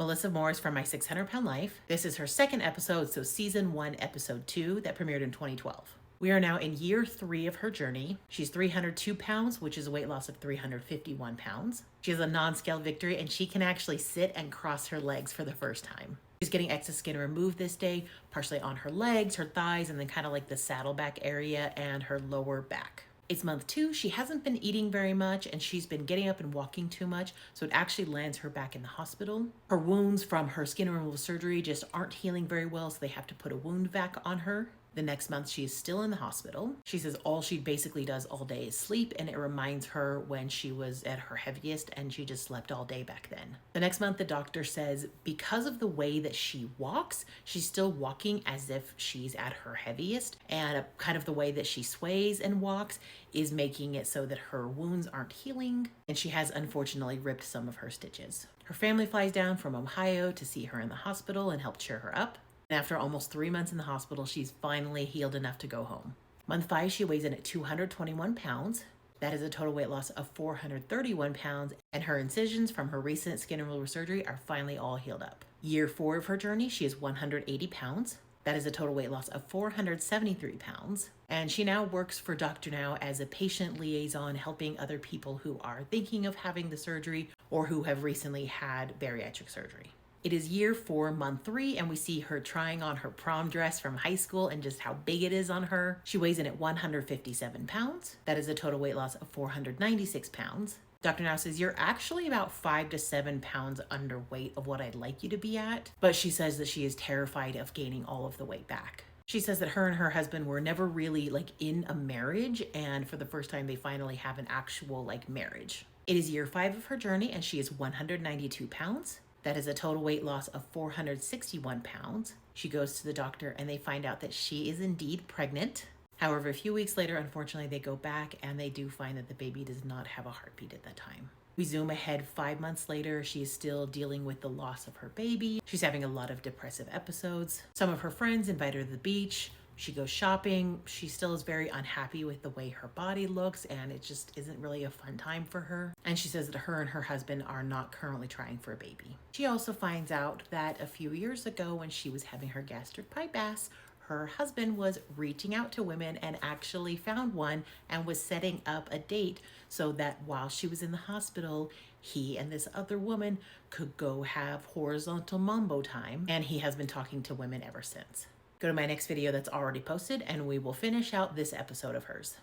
Melissa Morris from My 600 Pound Life. This is her second episode, so season 1, episode 2, that premiered in 2012. We are now in year 3 of her journey. She's 302 pounds, which is a weight loss of 351 pounds. She has a non-scale victory, and she can actually sit and cross her legs for the first time. She's getting excess skin removed this day, partially on her legs, her thighs, and then kind of like the saddleback area and her lower back. It's month 2. She hasn't been eating very much and she's been getting up and walking too much, so it actually lands her back in the hospital. Her wounds from her skin removal surgery just aren't healing very well, so they have to put a wound vac on her. The next month, she is still in the hospital. She says all she basically does all day is sleep, and it reminds her when she was at her heaviest and she just slept all day back then. The next month, the doctor says because of the way that she walks, she's still walking as if she's at her heaviest, and kind of the way that she sways and walks is making it so that her wounds aren't healing, and she has unfortunately ripped some of her stitches. Her family flies down from Ohio to see her in the hospital and help cheer her up. And after almost 3 months in the hospital, she's finally healed enough to go home. Month 5, she weighs in at 221 pounds. That is a total weight loss of 431 pounds, and her incisions from her recent skin removal surgery are finally all healed up. Year 4 of her journey, she is 180 pounds. That is a total weight loss of 473 pounds. And she now works for Dr. Now as a patient liaison, helping other people who are thinking of having the surgery or who have recently had bariatric surgery. It is year 4, month 3, and we see her trying on her prom dress from high school and just how big it is on her. She weighs in at 157 pounds. That is a total weight loss of 496 pounds. Dr. Now says you're actually about 5 to 7 pounds underweight of what I'd like you to be at, but she says that she is terrified of gaining all of the weight back. She says that her and her husband were never really in a marriage, and for the first time they finally have an actual marriage. It is year 5 of her journey, and she is 192 pounds. That is a total weight loss of 461 pounds. She goes to the doctor and they find out that she is indeed pregnant. However, a few weeks later, unfortunately, they go back and they do find that the baby does not have a heartbeat at that time. We zoom ahead 5 months later. She is still dealing with the loss of her baby. She's having a lot of depressive episodes. Some of her friends invite her to the beach. She goes shopping. She still is very unhappy with the way her body looks, and it just isn't really a fun time for her. And she says that her and her husband are not currently trying for a baby. She also finds out that a few years ago when she was having her gastric bypass, her husband was reaching out to women and actually found one and was setting up a date so that while she was in the hospital, he and this other woman could go have horizontal mambo time, and he has been talking to women ever since. Go to my next video that's already posted and we will finish out this episode of hers.